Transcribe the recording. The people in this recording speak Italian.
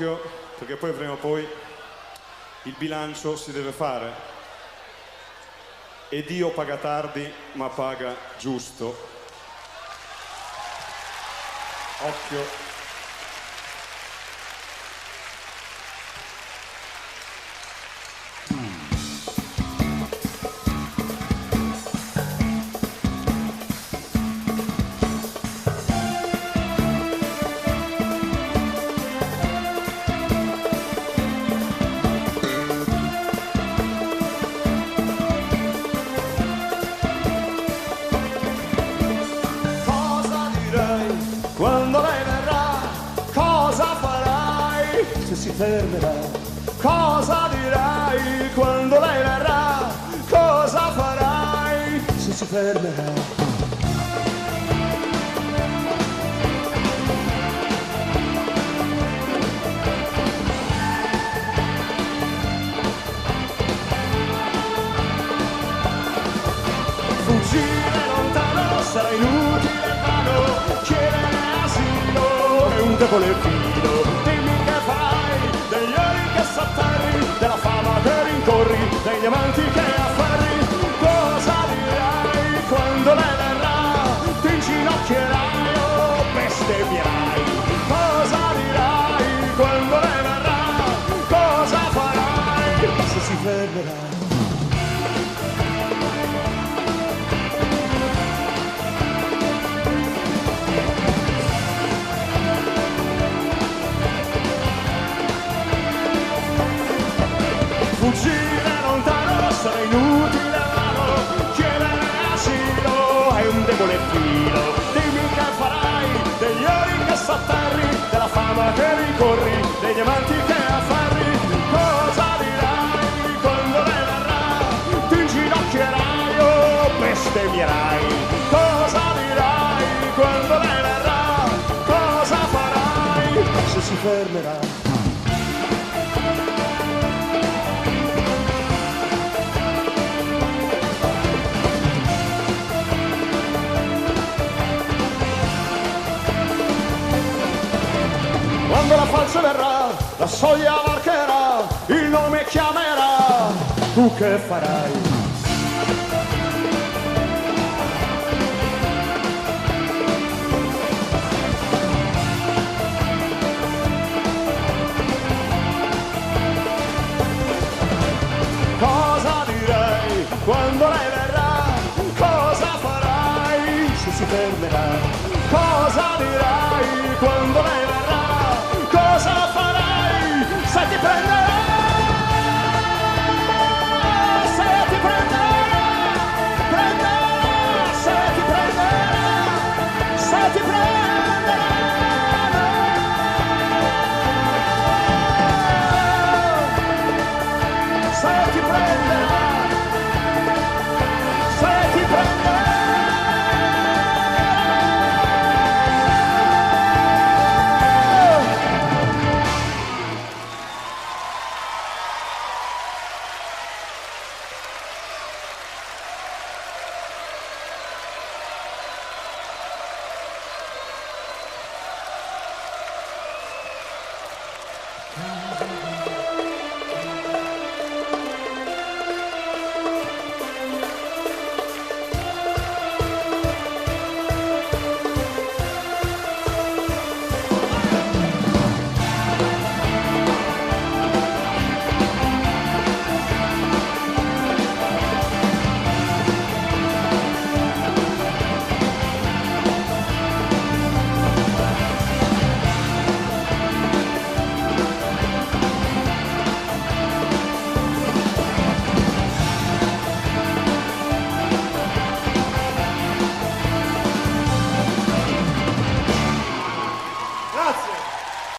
occhio, perché poi prima o poi il bilancio si deve fare. E Dio paga tardi, ma paga giusto. Occhio. Quando lei verrà, cosa farai se si fermerà? Cosa dirai quando lei verrà? Cosa farai se si fermerà? Fuggire lontano sarà inutile, vano, chiedere asilo è un debole filo. Dimmi che farai degli ori che s'afferri, della fama che rincorri, degli amanti che afferri. Cosa dirai quando lei verrà? Ti inginocchierai o bestemmierai? Cosa dirai quando lei verrà? Cosa farai se si fermerà? Fuggire lontano sarà inutile, vano, chiedere asilo è un debole filo. Dimmi che farai degli ori che s'atterri, della fama che ricorri, degli amanti che afferri. Cosa dirai quando lei verrà? Ti inginocchierai o bestemmierai? Cosa dirai quando lei verrà? Cosa farai se si fermerà? Quando la falce verrà, la soglia varcherà, il nome chiamerà, tu che farai? Cosa direi quando lei verrà? Cosa farai se si fermerà? Cosa dirai quando lei verrà? Cosa farai se ti prenderà? Se ti prenderà, prenderà, se ti prenderà, se ti prenderà. Se ti prenderà, se ti prenderà. Come